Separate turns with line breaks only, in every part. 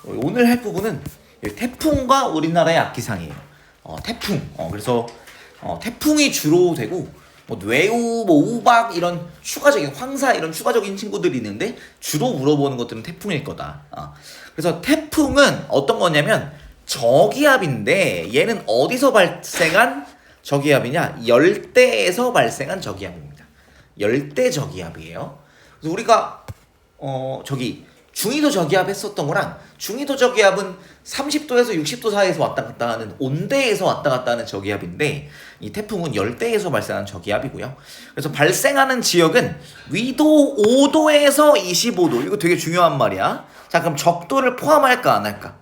오늘 할 부분은 태풍과 우리나라의 악기상이에요. 태풍. 그래서 태풍이 주로 되고 뭐 뇌우, 뭐 우박 이런 추가적인 황사 이런 추가적인 친구들이 있는데 주로 물어보는 것들은 태풍일 거다. 그래서 태풍은 어떤 거냐면 저기압인데 얘는 어디서 발생한 저기압이냐? 열대에서 발생한 저기압입니다. 열대 저기압이에요. 그래서 우리가 중위도 저기압 했었던 거랑 중위도 저기압은 30도에서 60도 사이에서 왔다 갔다 하는 온대에서 왔다 갔다 하는 저기압인데 이 태풍은 열대에서 발생하는 저기압이고요. 그래서 발생하는 지역은 위도 5도에서 25도. 이거 되게 중요한 말이야. 자, 그럼 적도를 포함할까 안 할까?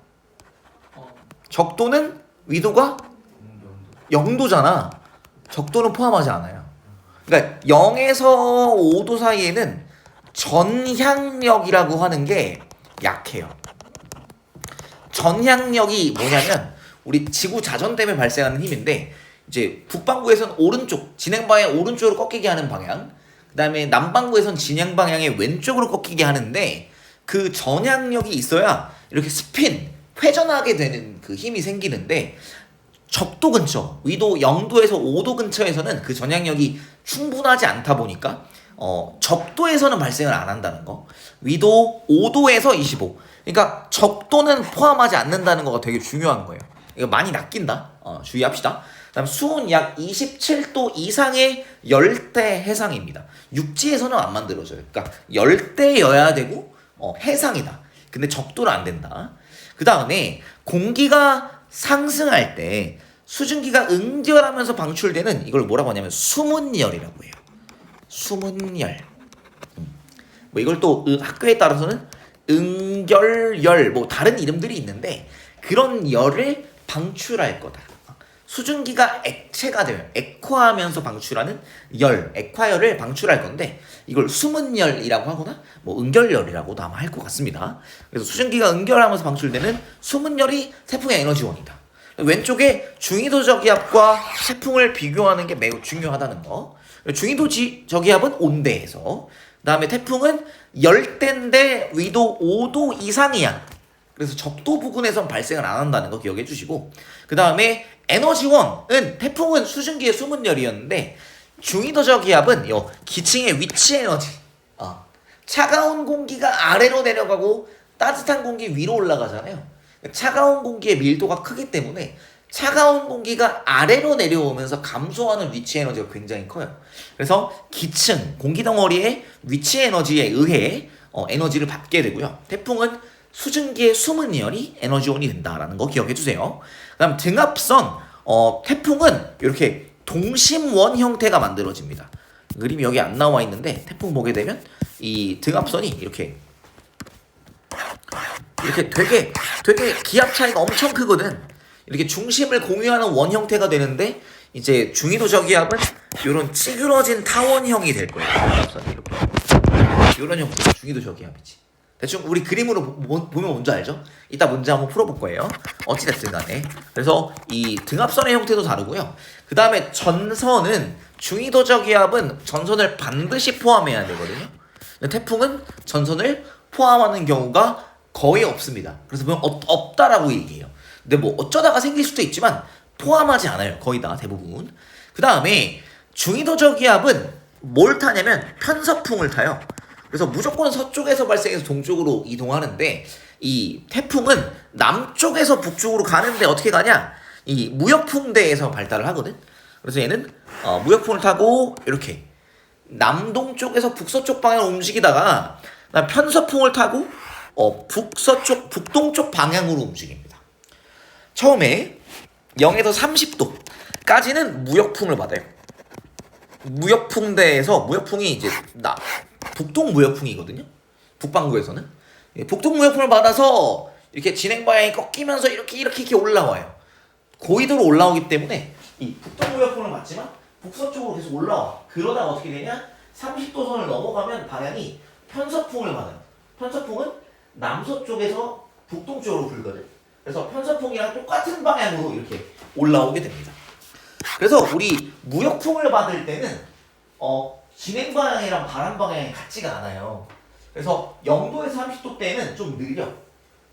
적도는 위도가 0도잖아. 적도는 포함하지 않아요. 그러니까 0에서 5도 사이에는 전향력이라고 하는 게 약해요. 전향력이 뭐냐면 우리 지구 자전 때문에 발생하는 힘인데 이제 북반구에서는 오른쪽 진행 방향 오른쪽으로 꺾이게 하는 방향, 그다음에 남반구에서는 진행 방향의 왼쪽으로 꺾이게 하는데 그 전향력이 있어야 이렇게 스핀 회전하게 되는 그 힘이 생기는데 적도 근처 위도 0도에서 5도 근처에서는 그 전향력이 충분하지 않다 보니까 적도에서는 발생을 안 한다는 거. 위도 5도에서 25. 그러니까 적도는 포함하지 않는다는 거가 되게 중요한 거예요. 이거 많이 낚인다. 주의합시다. 그다음 수온 약 27도 이상의 열대 해상입니다. 육지에서는 안 만들어져요. 그러니까 열대여야 되고 해상이다. 근데 적도는 안 된다. 그 다음에 공기가 상승할 때 수증기가 응결하면서 방출되는 이걸 뭐라고 하냐면 수문열이라고 해요. 수문열. 뭐 이걸 또 학교에 따라서는 응결열 뭐 다른 이름들이 있는데 그런 열을 방출할 거다. 수증기가 액체가 되면 액화하면서 방출하는 열, 액화열을 방출할 건데 이걸 수문열이라고 하거나 뭐 응결열이라고도 아마 할 것 같습니다. 그래서 수증기가 응결하면서 방출되는 수문열이 태풍의 에너지원이다. 왼쪽에 중위도 저기압과 태풍을 비교하는 게 매우 중요하다는 거. 중위도 저기압은 온대에서, 그 다음에 태풍은 열대인데 위도 5도 이상이야. 그래서 적도 부근에선 발생을 안 한다는 거 기억해 주시고, 그 다음에 에너지원은 태풍은 수증기의 수문열이었는데 중위도 저기압은 기층의 위치 에너지. 차가운 공기가 아래로 내려가고 따뜻한 공기 위로 올라가잖아요. 차가운 공기의 밀도가 크기 때문에 차가운 공기가 아래로 내려오면서 감소하는 위치 에너지가 굉장히 커요. 그래서 기층, 공기덩어리의 위치 에너지에 의해 에너지를 받게 되고요. 태풍은 수증기의 수문열이 에너지원이 된다라는 거 기억해 주세요. 그다음 등압선, 태풍은 이렇게 동심원 형태가 만들어집니다. 그림이 여기 안 나와 있는데 태풍 보게 되면 이 등압선이 이렇게 되게 기압 차이가 엄청 크거든. 이렇게 중심을 공유하는 원 형태가 되는데 이제 중위도 저기압은 이런 찌그러진 타원형이 될 거예요. 등압선이 이렇게 이런 형태, 중위도 저기압이지. 대충 우리 그림으로 보면 뭔지 알죠? 이따 문제 한번 풀어볼 거예요. 어찌됐든 간에. 그래서 이 등압선의 형태도 다르고요. 그 다음에 전선은 중위도 저기압은 전선을 반드시 포함해야 되거든요. 태풍은 전선을 포함하는 경우가 거의 없습니다. 그래서 보면 없다라고 얘기해요. 근데 뭐 어쩌다가 생길 수도 있지만 포함하지 않아요. 거의 다 대부분. 그 다음에 중위도 저기압은 뭘 타냐면 편서풍을 타요. 그래서 무조건 서쪽에서 발생해서 동쪽으로 이동하는데 이 태풍은 남쪽에서 북쪽으로 가는데 어떻게 가냐? 이 무역풍대에서 발달을 하거든. 그래서 얘는 무역풍을 타고 이렇게 남동쪽에서 북서쪽 방향으로 움직이다가 편서풍을 타고 북동쪽 방향으로 움직입니다. 처음에 0에서 30도까지는 무역풍을 받아요. 무역풍대에서 무역풍이 이제 북동 무역풍이거든요. 북반구에서는 북동 무역풍을 받아서 이렇게 진행 방향이 꺾이면서 이렇게 올라와요. 고緯도로 올라오기 때문에 이 북동 무역풍을 받지만 북서쪽으로 계속 올라와. 그러다가 어떻게 되냐? 30도 선을 넘어가면 방향이 편서풍을 받아요. 편서풍은 남서쪽에서 북동쪽으로 불거든. 그래서 편서풍이랑 똑같은 방향으로 이렇게 올라오게 됩니다. 그래서 우리 무역풍을 받을 때는 진행 방향이랑 바람 방향이 같지가 않아요. 그래서 0도에서 30도 때는 좀 느려.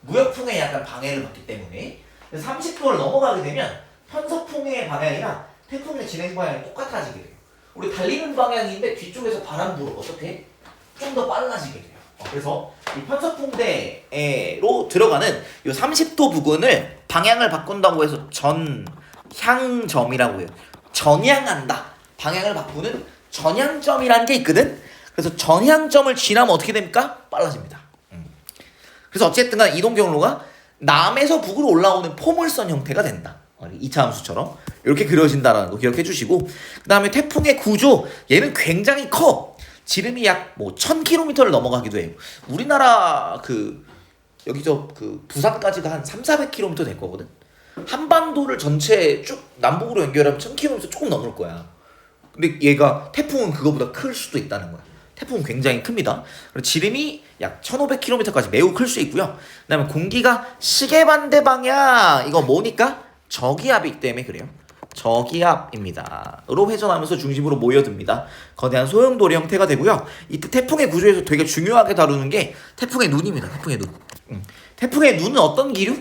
무역풍에 약간 방해를 받기 때문에 30도를 넘어가게 되면 편서풍의 방향이랑 태풍의 진행 방향이 똑같아지게 돼요. 우리 달리는 방향인데 뒤쪽에서 바람 불어 어떻게? 좀 더 빨라지게 돼요. 그래서 이 편서풍대로 들어가는 이 30도 부근을 방향을 바꾼다고 해서 전향점이라고 해요. 전향한다. 방향을 바꾸는 전향점이라는 게 있거든. 그래서 전향점을 지나면 어떻게 됩니까? 빨라집니다. 그래서 어쨌든 간 이동 경로가 남에서 북으로 올라오는 포물선 형태가 된다. 2차 함수처럼 이렇게 그려진다는 거 기억해 주시고, 그 다음에 태풍의 구조, 얘는 굉장히 커. 지름이 약 1000km를 넘어가기도 해요. 우리나라 여기서 부산까지가 한 300-400km 될 거거든. 한반도를 전체 쭉 남북으로 연결하면 1000km 조금 넘을 거야. 근데 얘가 태풍은 그거보다 클 수도 있다는 거야. 태풍은 굉장히 큽니다. 그리고 지름이 약 1500km까지 매우 클 수 있고요. 그 다음에 공기가 시계반대 방향, 이거 뭐니까? 저기압이기 때문에 그래요. 저기압입니다. 로 회전하면서 중심으로 모여듭니다. 거대한 소용돌이 형태가 되고요. 이때 태풍의 구조에서 되게 중요하게 다루는 게 태풍의 눈입니다. 태풍의 눈. 태풍의 눈은 어떤 기류?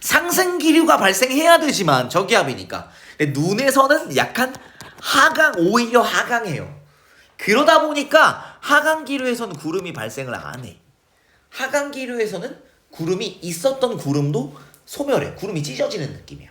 상승 기류가 발생해야 되지만 저기압이니까. 근데 눈에서는 약간 오히려 하강해요. 그러다 보니까 하강 기류에서는 구름이 발생을 안 해. 하강 기류에서는 구름이 있었던 구름도 소멸해. 구름이 찢어지는 느낌이야.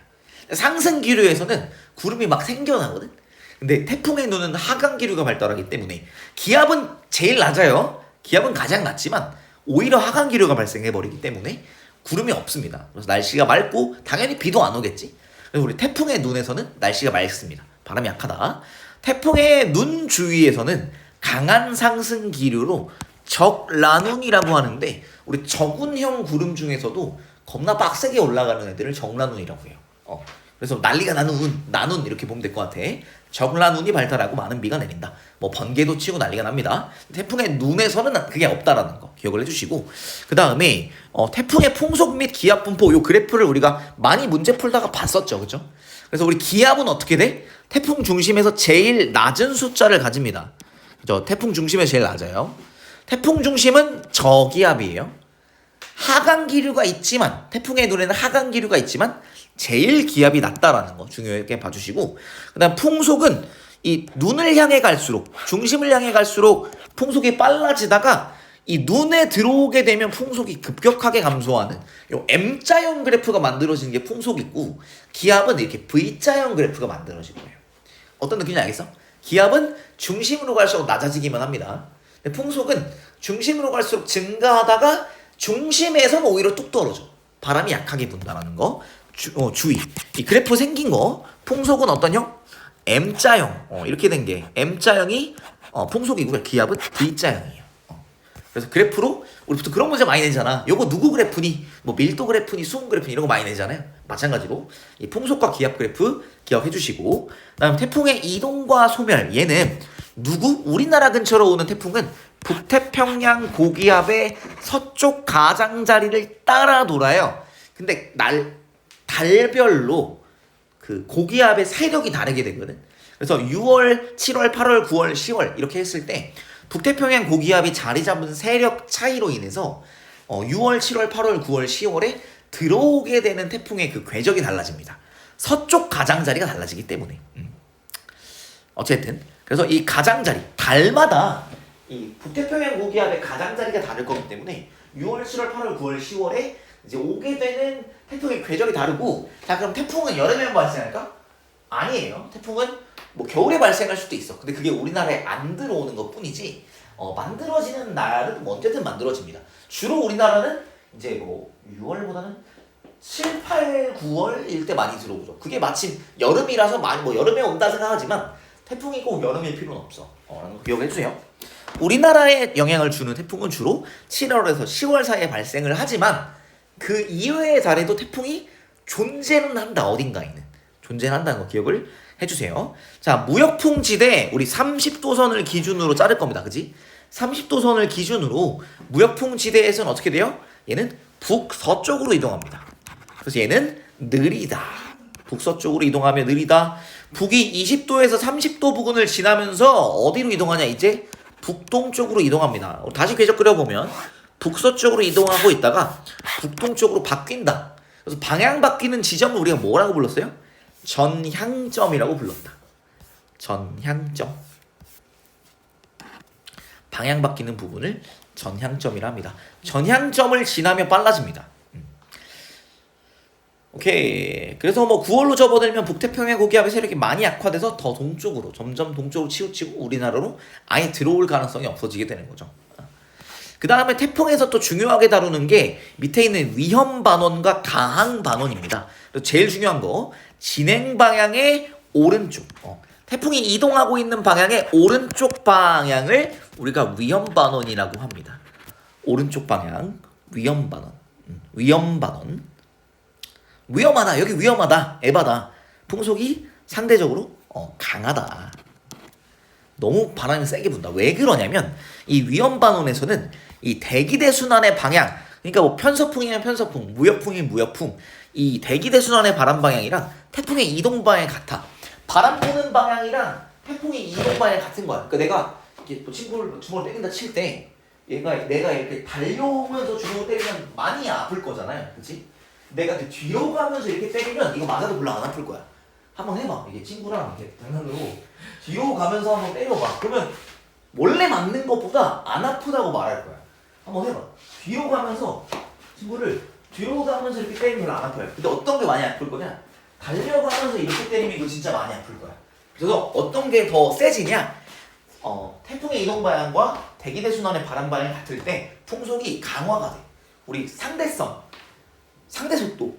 상승 기류에서는 구름이 막 생겨나거든. 근데 태풍의 눈은 하강 기류가 발달하기 때문에 기압은 제일 낮아요. 기압은 가장 낮지만 오히려 하강 기류가 발생해버리기 때문에 구름이 없습니다. 그래서 날씨가 맑고 당연히 비도 안 오겠지. 그래서 우리 태풍의 눈에서는 날씨가 맑습니다. 바람이 약하다. 태풍의 눈 주위에서는 강한 상승 기류로 적라눈이라고 하는데, 우리 적운형 구름 중에서도 겁나 빡세게 올라가는 애들을 적라눈이라고 해요. 그래서 난리가 나눈 이렇게 보면 될 것 같아. 적라눈이 발달하고 많은 비가 내린다. 번개도 치고 난리가 납니다. 태풍의 눈에서는 그게 없다라는 거 기억을 해주시고, 그 다음에 태풍의 풍속 및 기압 분포, 요 그래프를 우리가 많이 문제 풀다가 봤었죠, 그죠? 그래서 우리 기압은 어떻게 돼? 태풍 중심에서 제일 낮은 숫자를 가집니다. 그죠? 태풍 중심에서 제일 낮아요. 태풍 중심은 저기압이에요. 하강 기류가 있지만, 태풍의 눈에는 하강 기류가 있지만 제일 기압이 낮다라는 거 중요하게 봐주시고, 그 다음 풍속은 이 눈을 향해 갈수록, 중심을 향해 갈수록 풍속이 빨라지다가 이 눈에 들어오게 되면 풍속이 급격하게 감소하는 요 M자형 그래프가 만들어지는 게 풍속이고, 기압은 이렇게 V자형 그래프가 만들어질 거예요. 어떤 느낌인지 알겠어? 기압은 중심으로 갈수록 낮아지기만 합니다. 근데 풍속은 중심으로 갈수록 증가하다가 중심에서는 오히려 뚝 떨어져. 바람이 약하게 분다라는 거 주의. 이 그래프 생긴 거, 풍속은 어떤 형? M자형. 이렇게 된 게 M자형이 풍속이고요. 기압은 V자형이에요. 그래서 그래프로 우리 보통 그런 문제 많이 내잖아. 요거 누구 그래프니? 밀도 그래프니, 수온 그래프니, 이런 거 많이 내잖아요. 마찬가지로 이 풍속과 기압 그래프 기억해 주시고, 그다음 태풍의 이동과 소멸, 얘는 우리나라 근처로 오는 태풍은 북태평양 고기압의 서쪽 가장자리를 따라 돌아요. 근데 달별로 그 고기압의 세력이 다르게 되거든. 그래서 6월, 7월, 8월, 9월, 10월 이렇게 했을 때 북태평양 고기압이 자리 잡은 세력 차이로 인해서 6월, 7월, 8월, 9월, 10월에 들어오게 되는 태풍의 그 궤적이 달라집니다. 서쪽 가장자리가 달라지기 때문에. 어쨌든 그래서 이 가장자리, 달마다 이 북태평양 고기압의 가장자리가 다를 거기 때문에 6월, 7월, 8월, 9월, 10월에 이제 오게 되는 태풍의 궤적이 다르고, 자 그럼 태풍은 여름에만 발생할까? 아니에요. 태풍은 겨울에 발생할 수도 있어. 근데 그게 우리나라에 안 들어오는 것 뿐이지, 만들어지는 날은 언제든 만들어집니다. 주로 우리나라는 이제 6월보다는 7, 8, 9월일 때 많이 들어오죠. 그게 마침 여름이라서 많이 여름에 온다 생각하지만 태풍이 꼭 여름일 필요는 없어. 라는 거 기억해주세요. 우리나라에 영향을 주는 태풍은 주로 7월에서 10월 사이에 발생을 하지만 그 이외의 달에도 태풍이 존재는 한다. 어딘가에는 존재는 한다는 거 기억을 해주세요. 자, 무역풍 지대 우리 30도선을 기준으로 자를 겁니다. 그지? 30도선을 기준으로 무역풍 지대에서는 어떻게 돼요? 얘는 북서쪽으로 이동합니다. 그래서 얘는 느리다. 북서쪽으로 이동하면 느리다. 북이 20도에서 30도 부근을 지나면서 어디로 이동하냐? 이제 북동쪽으로 이동합니다. 다시 궤적 그려보면 북서쪽으로 이동하고 있다가 북동쪽으로 바뀐다. 그래서 방향 바뀌는 지점을 우리가 뭐라고 불렀어요? 전향점이라고 불렀다. 전향점. 방향 바뀌는 부분을 전향점이라 합니다. 전향점을 지나면 빨라집니다. 오케이. 그래서 뭐 9월로 접어들면 북태평양 고기압의 세력이 많이 약화돼서 더 동쪽으로 점점 동쪽으로 치우치고 우리나라로 아예 들어올 가능성이 없어지게 되는 거죠. 그 다음에 태풍에서 또 중요하게 다루는 게 밑에 있는 위험 반원과 가항 반원입니다. 그리고 제일 중요한 거 진행 방향의 오른쪽. 태풍이 이동하고 있는 방향의 오른쪽 방향을 우리가 위험 반원이라고 합니다. 오른쪽 방향 위험 반원. 위험 반원. 위험하다. 여기 위험하다. 에바다. 풍속이 상대적으로 강하다. 너무 바람이 세게 분다. 왜 그러냐면 이 위험 반원에서는 이 대기대 순환의 방향, 그러니까 뭐 편서풍이면 편서풍, 무역풍이면 무역풍, 이 대기대 순환의 바람 방향이랑 태풍의 이동 방향이 같아. 바람 부는 방향이랑 태풍의 이동 방향이 같은 거야. 그러니까 내가 이렇게 뭐 친구를 주먹을 때린다 칠 때 내가 이렇게 달려오면서 주먹을 때리면 많이 아플 거잖아요, 그렇지? 내가 이렇게 뒤로 가면서 이렇게 때리면 이거 맞아도 별로 안 아플 거야. 한번 해봐. 이게 친구랑 이렇게 장난으로 뒤로 가면서 한번 때려봐. 그러면 원래 맞는 것보다 안 아프다고 말할 거야. 한번 해봐. 뒤로 가면서 친구를 뒤로 가면서 이렇게 때리면 별로 안 아파요. 근데 어떤 게 많이 아플 거냐? 달려가면서 이렇게 때리면 이거 진짜 많이 아플 거야. 그래서 어떤 게 더 세지냐? 태풍의 이동 방향과 대기대 순환의 바람 방향이 같을 때 풍속이 강화가 돼. 우리 상대성, 상대 속도.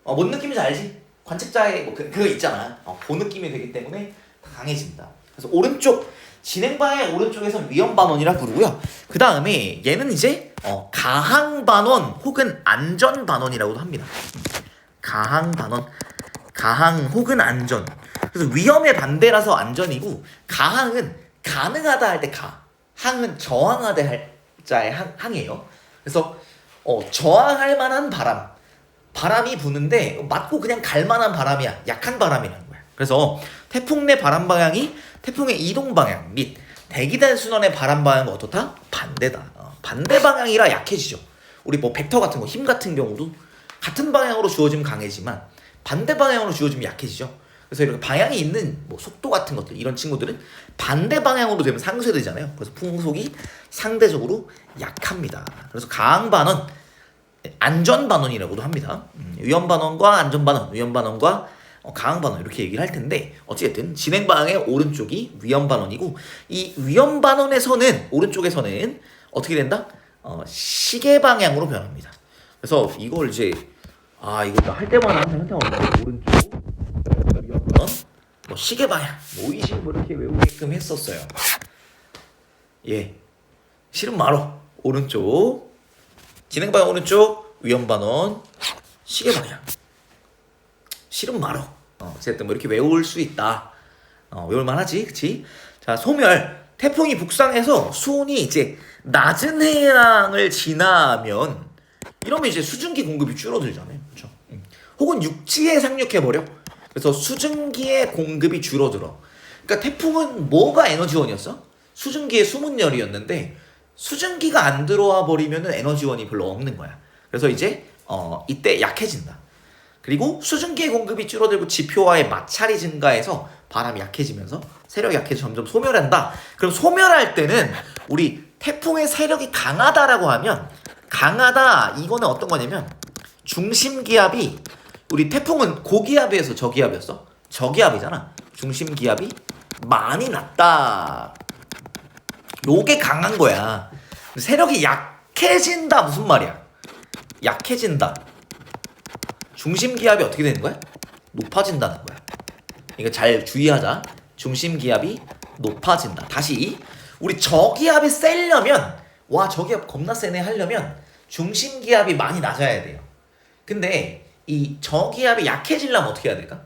뭔 느낌인지 알지? 관측자의 뭐 그거 있잖아. 그 느낌이 되기 때문에 강해진다. 그래서 오른쪽 진행 방향의 오른쪽에선 위험 반원이라 부르고요. 그 다음에 얘는 이제 가항 반원 혹은 안전 반원이라고도 합니다. 가항 반원, 가항 혹은 안전. 그래서 위험의 반대라서 안전이고, 가항은 가능하다 할 때 가, 항은 저항하다 할 자의 항이에요. 그래서 저항할 만한 바람이 부는데 맞고 그냥 갈 만한 바람이야. 약한 바람이라는 거야. 그래서 태풍 내 바람 방향이 태풍의 이동 방향 및 대기대 순환의 바람 방향과 어떻다? 반대다. 반대 방향이라 약해지죠. 우리 뭐 벡터 같은 거, 힘 같은 경우도 같은 방향으로 주어지면 강해지만 반대 방향으로 주어지면 약해지죠. 그래서 이렇게 방향이 있는 뭐 속도 같은 것들, 이런 친구들은 반대 방향으로 되면 상쇄되잖아요. 그래서 풍속이 상대적으로 약합니다. 그래서 가항 반원, 안전 반원이라고도 합니다. 위험 반원과 안전 반원, 위험 반원과 가항 반원 이렇게 얘기를 할 텐데, 어찌됐든 진행 방향의 오른쪽이 위험 반원이고, 이 위험 반원에서는 오른쪽에서는 어떻게 된다? 시계 방향으로 변합니다. 그래서 이걸 이제 이거 할 때마다 항상 오른쪽 위험 반원, 뭐 시계 방향, 모이시 뭐 이렇게 외우게끔 했었어요. 예, 실은 말어 오른쪽 진행 방향 오른쪽 위험 반원 시계 방향. 실은 말어. 어쨌든 뭐 이렇게 외울 수 있다. 외울만 하지, 그치? 자, 소멸. 태풍이 북상해서 수온이 이제 낮은 해양을 지나면 이러면 이제 수증기 공급이 줄어들잖아요. 그렇죠? 혹은 육지에 상륙해버려. 그래서 수증기의 공급이 줄어들어. 그러니까 태풍은 뭐가 에너지원이었어? 수증기의 수문열이었는데 수증기가 안 들어와 버리면은 에너지원이 별로 없는 거야. 그래서 이제 이때 약해진다. 그리고 수증기의 공급이 줄어들고 지표와의 마찰이 증가해서 바람이 약해지면서 세력이 약해져 점점 소멸한다. 그럼 소멸할 때는 우리 태풍의 세력이 강하다라고 하면, 강하다 이거는 어떤 거냐면 중심기압이, 우리 태풍은 고기압에서 저기압이었어? 저기압이잖아. 중심기압이 많이 낮다. 요게 강한 거야. 세력이 약해진다 무슨 말이야? 약해진다. 중심기압이 어떻게 되는 거야? 높아진다는 거야. 이거 잘 주의하자. 중심기압이 높아진다. 다시 우리 저기압이 세려면, 와 저기압 겁나 세네 하려면 중심기압이 많이 낮아야 돼요. 근데 이 저기압이 약해지려면 어떻게 해야 될까?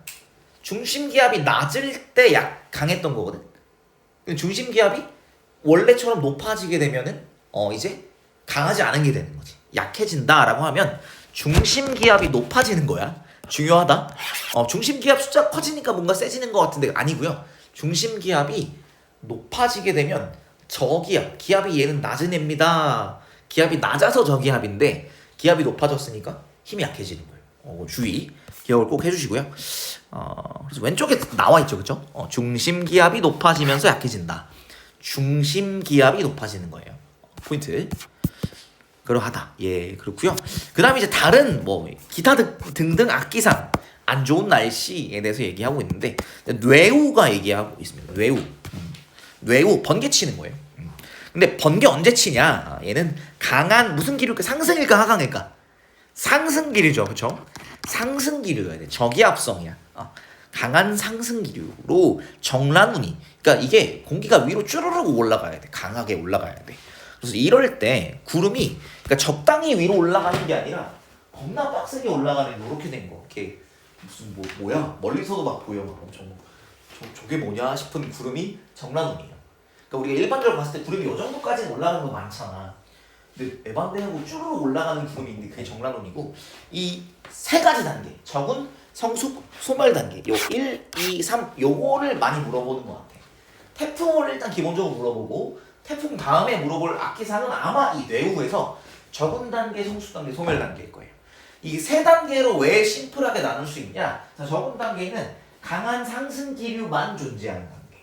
중심기압이 낮을 때 강했던 거거든. 근데 중심기압이 원래처럼 높아지게 되면은 이제 강하지 않은 게 되는 거지. 약해진다라고 하면 중심기압이 높아지는 거야. 중요하다. 중심기압 숫자 커지니까 뭔가 세지는 것 같은데 아니고요. 중심기압이 높아지게 되면 저기압, 기압이 얘는 낮은 애입니다. 기압이 낮아서 저기압인데 기압이 높아졌으니까 힘이 약해지는 거예요. 주의 기억을 꼭 해주시고요. 그래서 왼쪽에 나와 있죠, 그렇죠? 중심 기압이 높아지면서 약해진다. 중심 기압이 높아지는 거예요. 포인트. 그러하다. 예, 그렇고요. 그다음에 이제 다른 뭐 기타 등등 악기상 안 좋은 날씨에 대해서 얘기하고 있는데 뇌우가 얘기하고 있습니다. 뇌우 번개 치는 거예요. 근데 번개 언제 치냐? 얘는 강한 무슨 기류? 상승일까 하강일까? 상승기류죠, 그렇죠? 상승기류여야 돼. 저기압성이야. 강한 상승기류로 정란운이. 그러니까 이게 공기가 위로 쭈르르 올라가야 돼. 강하게 올라가야 돼. 그래서 이럴 때 구름이 그러니까 적당히 위로 올라가는 게 아니라 겁나 빡세게 올라가는 이렇게 된 거. 이렇게 무슨 뭐야? 멀리서도 막 보여. 막 엄청 저게 뭐냐 싶은 구름이 정란운이에요. 그러니까 우리가 일반적으로 봤을 때 구름이 이 정도까지는 올라가는 거 많잖아. 근데 에반데하고 쭈르륵 올라가는 구름이 있는데 그게 정란운이고 이 세 가지 단계 적은 성숙 소멸 단계 요 1, 2, 3 요거를 많이 물어보는 것 같아. 태풍을 일단 기본적으로 물어보고 태풍 다음에 물어볼 악기상은 아마 이 뇌우에서 적은 단계, 성숙 단계, 소멸 단계일 거예요. 이 세 단계로 왜 심플하게 나눌 수 있냐? 자, 적은 단계는 강한 상승 기류만 존재하는 단계.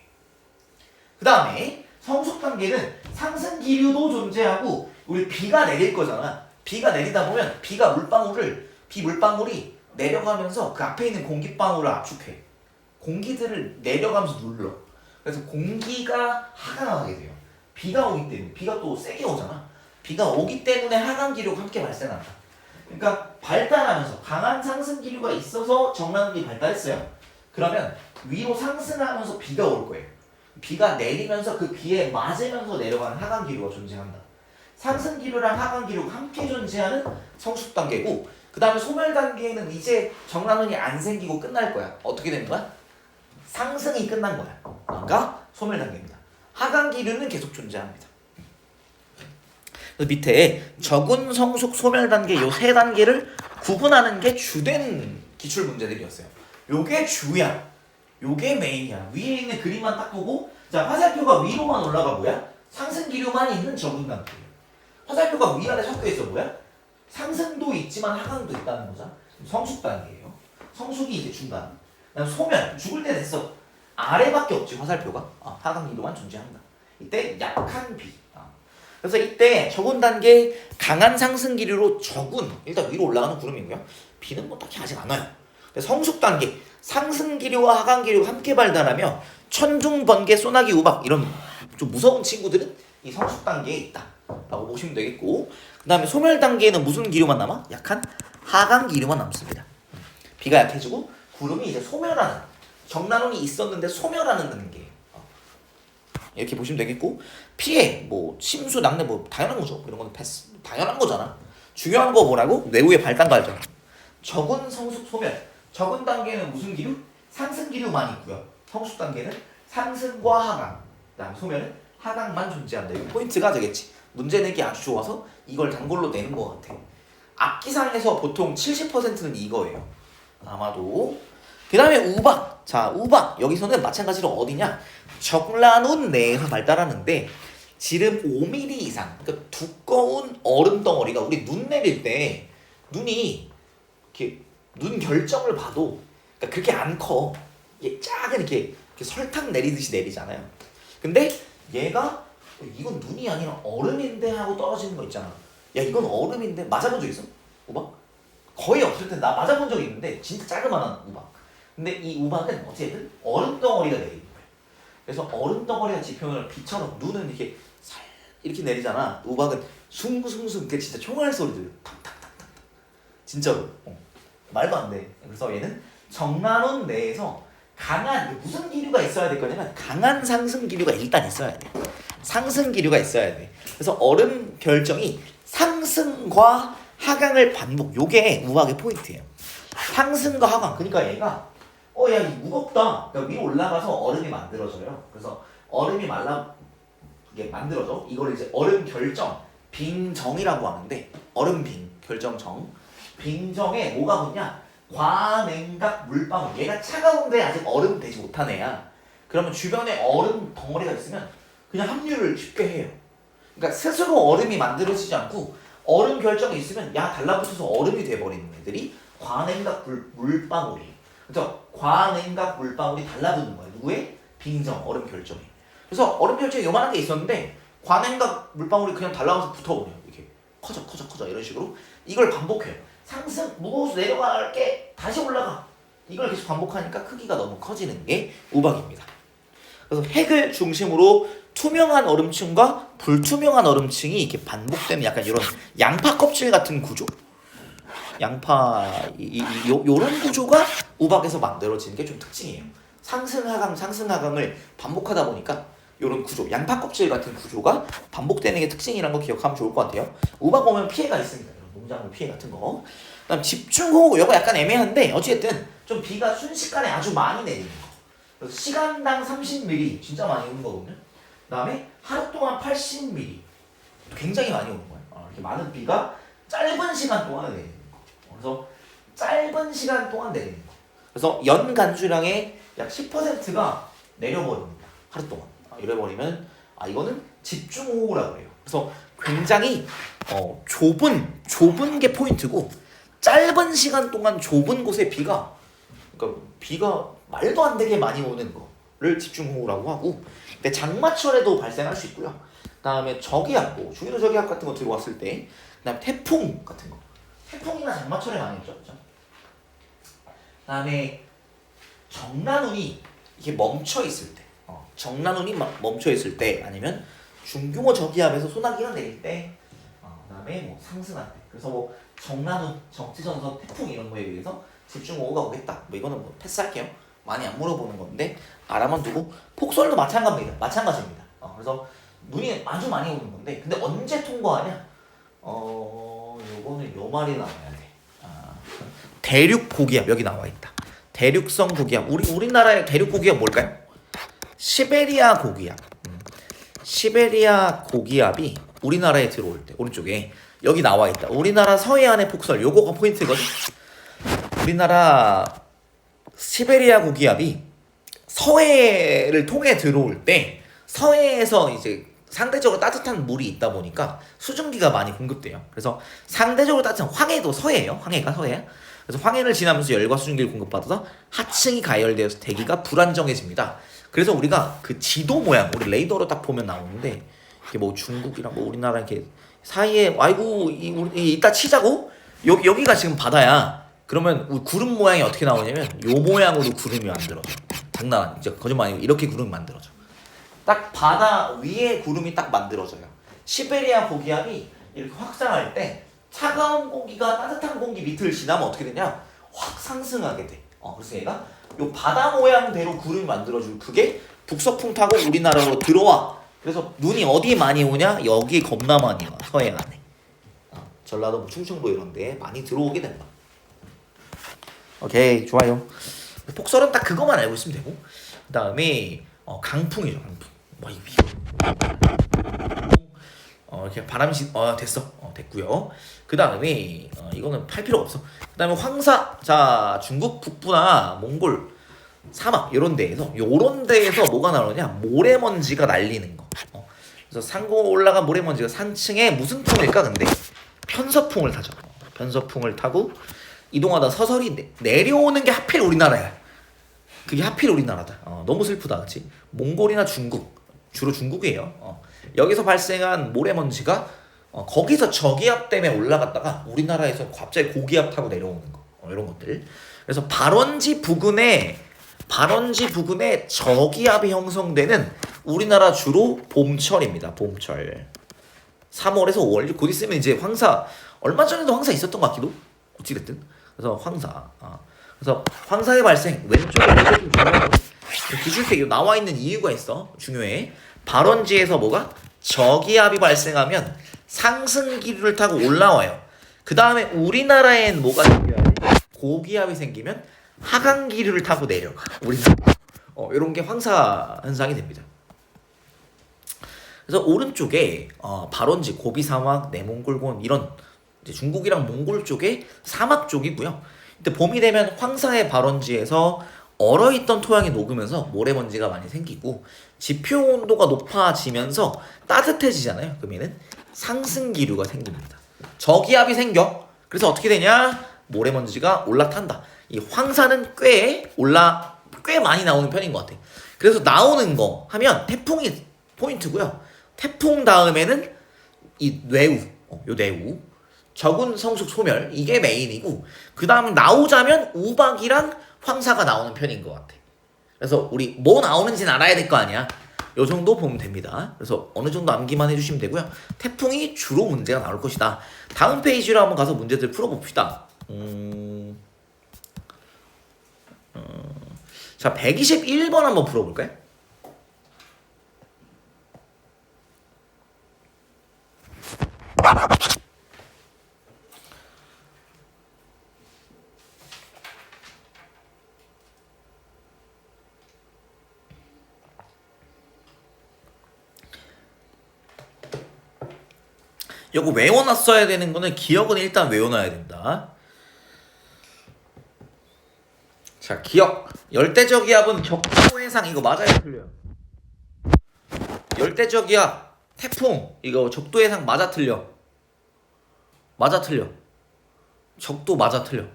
그 다음에 성숙 단계는 상승 기류도 존재하고 우리 비가 내릴 거잖아. 비가 내리다 보면 비 물방울이 내려가면서 그 앞에 있는 공기방울을 압축해. 공기들을 내려가면서 눌러. 그래서 공기가 하강하게 돼요. 비가 오기 때문에. 비가 또 세게 오잖아. 비가 오기 때문에 하강 기류가 함께 발생한다. 그러니까 발달하면서 강한 상승 기류가 있어서 정란운이 발달했어요. 그러면 위로 상승하면서 비가 올 거예요. 비가 내리면서 그 비에 맞으면서 내려가는 하강 기류가 존재한다. 상승 기류랑 하강 기류가 함께 존재하는 성숙 단계고, 그 다음에 소멸 단계는 이제 정란운이 안 생기고 끝날 거야. 어떻게 되는 거야? 상승이 끝난 거야. 그러니까 소멸 단계입니다. 하강 기류는 계속 존재합니다. 밑에 적은 성숙 소멸 단계 요 세 단계를 구분하는 게 주된 기출 문제들이었어요. 요게 주야. 요게 메인이야. 위에 있는 그림만 딱 보고 자 화살표가 위로만 올라가 뭐야? 상승 기류만 있는 적은 단계예요. 화살표가 위아래 섞여 있어 뭐야? 상승도 있지만 하강도 있다는 거잖아. 성숙 단계예요. 성숙이 이제 중간. 그다음 소멸 죽을 때 됐어. 아래밖에 없지 화살표가. 하강 기류만 존재한다. 이때 약한 비. 그래서 이때 적은 단계 강한 상승 기류로 적은 일단 위로 올라가는 구름이고요. 비는 뭐 딱히 아직 안 와요. 성숙 단계 상승 기류와 하강 기류가 함께 발달하며 천둥 번개 소나기 우박 이런 좀 무서운 친구들은 이 성숙 단계에 있다라고 보시면 되겠고, 그 다음에 소멸 단계에는 무슨 기류만 남아? 약한 하강 기류만 남습니다. 비가 약해지고 구름이 이제 소멸하는 정란운이 있었는데 소멸하는 단계. 이렇게 보시면 되겠고, 피해, 뭐 심수, 낙뢰 뭐 당연한 거죠. 이런 거는 패스, 당연한 거잖아. 중요한 거 뭐라고? 뇌우의 발달 과정. 적은 성숙 소멸. 적은 단계는 무슨 기류? 상승 기류만 있고요. 성숙 단계는 상승과 하강. 그다음 소멸은 하강만 존재한다. 이거 포인트가 되겠지. 문제 내기 아주 좋아서 이걸 단골로 내는 것 같아. 악기상에서 보통 70%는 이거예요. 아마도. 그 다음에 우박. 자, 우박. 여기서는 마찬가지로 어디냐? 정란운 내에서 발달하는데 지름 5mm 이상, 그러니까 두꺼운 얼음 덩어리가 우리 눈 내릴 때 눈이 이렇게 눈 결정을 봐도 그러니까 그렇게 안 커. 이게 작은 이렇게 설탕 내리듯이 내리잖아요. 근데 얘가 이건 눈이 아니라 얼음인데 하고 떨어지는 거 있잖아. 야 이건 얼음인데 맞아본 적 있어? 우박? 거의 없을 때 나 맞아본 적 있는데 진짜 자그마한 우박. 근데 이 우박은 어쨌든 얼음 덩어리가 내리는 거예요. 그래서 얼음 덩어리가 지표면 비처럼 눈은 이렇게 살 이렇게 내리잖아. 우박은 숭숭숭 그 진짜 총알 소리 들려. 탁탁탁탁. 진짜로. 말도 안 돼. 그래서 얘는 정란운 내에서 강한 무슨 기류가 있어야 될 거냐면 강한 상승 기류가 일단 있어야 돼. 상승 기류가 있어야 돼. 그래서 얼음 결정이 상승과 하강을 반복. 요게 우박의 포인트예요. 상승과 하강. 그러니까 얘가 야, 이 무겁다. 그러니까 위로 올라가서 얼음이 만들어져요. 그래서 얼음이 이게 만들어져. 이걸 이제 얼음 결정, 빙정이라고 하는데 얼음빙 결정정. 빙정에 뭐가 붙냐? 과냉각 물방울. 얘가 차가운데 아직 얼음 되지 못한 애야. 그러면 주변에 얼음 덩어리가 있으면 그냥 합류를 쉽게 해요. 그러니까 스스로 얼음이 만들어지지 않고 얼음 결정이 있으면 야 달라붙어서 얼음이 돼버리는 애들이 과냉각 물방울이에요. 그래서 과냉각 물방울이 달라붙는 거예요. 누구의? 빙정 얼음 결정에. 그래서 얼음 결정에 요만한 게 있었는데 과냉각 물방울이 그냥 달라붙어서 붙어버려요. 이렇게 커져 이런 식으로 이걸 반복해요. 상승 무거워서 내려갈게 다시 올라가. 이걸 계속 반복하니까 크기가 너무 커지는 게 우박입니다. 그래서 핵을 중심으로 투명한 얼음층과 불투명한 얼음층이 이렇게 반복되는 약간 이런 양파 껍질 같은 구조. 양파 요런 구조가 우박에서 만들어지는 게 좀 특징이에요. 상승 하강을 반복하다 보니까 요런 구조, 양파 껍질 같은 구조가 반복되는 게 특징이라는 거 기억하면 좋을 것 같아요. 우박 보면 피해가 있습니다. 농작물 피해 같은 거. 그다음 집중호우 요거 약간 애매한데 어쨌든 좀 비가 순식간에 아주 많이 내리는 거. 그래서 시간당 30mm 진짜 많이 오는 거거든요. 그다음에 하루 동안 80mm 굉장히 많이 오는 거예요. 이렇게 많은 비가 짧은 시간 동안에 내리는 거. 그래서 짧은 시간 동안 내리는 거. 그래서 연 간수량의 약 10%가 내려버립니다. 하루 동안. 이래버리면 이거는 집중호우라고 해요. 그래서 굉장히 좁은 게 포인트고 짧은 시간 동안 좁은 곳에 그러니까 비가 말도 안 되게 많이 오는 거를 집중호우라고 하고, 근데 장마철에도 발생할 수 있고요. 그다음에 저기압, 중위도 저기압 같은 거 들어왔을 때, 그다음에 태풍 같은 거, 태풍이나 장마철에 많이 있죠, 그렇죠? 그다음에 정난운이 이렇게 멈춰 있을 때, 정난운이 멈춰 있을 때, 아니면 중규모 저기압에서 소나기가 내릴 때, 그다음에 뭐 상승할 때. 그래서 정난운, 정치전선, 태풍 이런 거에 의해서 집중호우가 오겠다. 이거는 패스할게요. 많이 안 물어보는 건데 알아만 두고, 폭설도 마찬가지입니다. 그래서 눈이 아주 많이 오는 건데, 근데 언제 통과하냐? 요거는 요 말이 나와야 돼. 대륙 고기압 여기 나와 있다. 대륙성 고기압. 우리나라의 대륙 고기압 뭘까요? 시베리아 고기압. 시베리아 고기압이 우리나라에 들어올 때 오른쪽에 여기 나와 있다. 우리나라 서해안의 폭설, 요거가 포인트거든. 우리나라 시베리아 고기압이 서해를 통해 들어올 때 서해에서 이제 상대적으로 따뜻한 물이 있다 보니까 수증기가 많이 공급돼요. 그래서 상대적으로 따뜻한 황해도 서해예요. 황해가 서해야. 그래서 황해를 지나면서 열과 수증기를 공급받아서 하층이 가열되어서 대기가 불안정해집니다. 그래서 우리가 그 지도 모양, 우리 레이더로 딱 보면 나오는데, 이게 중국이랑 우리나라 이렇게 사이에 우리 이따 치자고. 여기가 지금 바다야. 그러면 구름 모양이 어떻게 나오냐면 요 모양으로 구름이 만들어져. 장난 아니야. 진짜 거짓말 아니고 이렇게 구름이 만들어져. 딱 바다 위에 구름이 딱 만들어져요. 시베리아 고기압이 이렇게 확장할 때 차가운 공기가 따뜻한 공기 밑을 지나면 어떻게 되냐? 확 상승하게 돼. 그래서 얘가 요 바다 모양대로 구름이 만들어지고, 그게 북서풍 타고 우리나라로 들어와. 그래서 눈이 어디 많이 오냐? 여기 겁나 많이 와. 서해안에. 전라도 충청도 이런 데 많이 들어오게 된다. 오케이, 좋아요. 폭설은 딱 그것만 알고 있으면 되고, 그 다음에 강풍이죠. 강풍. 이렇게 바람이 됐어. 됐고요. 그 다음에 이거는 팔 필요 없어. 그 다음에 황사. 자, 중국 북부나 몽골 사막 이런 데에서 뭐가 나오냐? 모래먼지가 날리는 거. 그래서 상공에 올라간 모래먼지가 상층에 무슨 풍일까? 근데 편서풍을 타죠. 편서풍을 타고 이동하다 서서히 내려오는 게 하필 우리나라야. 그게 하필 우리나라다. 너무 슬프다, 그렇지? 몽골이나 중국, 주로 중국이에요. 여기서 발생한 모래먼지가 거기서 저기압 때문에 올라갔다가 우리나라에서 갑자기 고기압 타고 내려오는 거, 이런 것들. 그래서 발원지 부근에 저기압이 형성되는 우리나라 주로 봄철입니다. 봄철. 3월에서 5월. 곧 있으면 이제 황사. 얼마 전에도 황사 있었던 것 같기도. 어찌됐든. 그래서 황사. 그래서 황사의 발생 왼쪽에 좀 중요한 거. 기술색 나와 있는 이유가 있어. 중요해. 발원지에서 저기압이 발생하면 상승 기류를 타고 올라와요. 그 다음에 우리나라엔 뭐가 생겨야 돼? 고기압이 생기면 하강 기류를 타고 내려가. 우리나라. 이런 게 황사 현상이 됩니다. 그래서 오른쪽에 발원지 고비 사막, 내몽골곤 이런 이제 중국이랑 몽골 쪽의 사막 쪽이고요. 근데 봄이 되면 황사의 발원지에서 얼어있던 토양이 녹으면서 모래먼지가 많이 생기고 지표 온도가 높아지면서 따뜻해지잖아요. 그러면은 상승기류가 생깁니다. 저기압이 생겨. 그래서 어떻게 되냐? 모래먼지가 올라탄다. 이 황사는 꽤 많이 나오는 편인 것 같아. 그래서 나오는 거 하면 태풍이 포인트고요. 태풍 다음에는 이 뇌우, 요 뇌우, 적운 성숙 소멸 이게 메인이고 그 다음 나오자면 우박이랑 황사가 나오는 편인 것 같아. 그래서 우리 뭐 나오는지는 알아야 될 거 아니야. 요 정도 보면 됩니다. 그래서 어느 정도 암기만 해주시면 되고요. 태풍이 주로 문제가 나올 것이다. 다음 페이지로 한번 가서 문제들 풀어봅시다. 자, 121번 한번 풀어볼까요? 이거 외워놨어야 되는 거는 기억은 일단 외워놔야 된다. 자, 기억. 열대저기압은 적도해상 이거 맞아요? 틀려요? 열대저기압, 태풍 이거 적도해상 맞아 틀려? 맞아 틀려? 적도 맞아 틀려?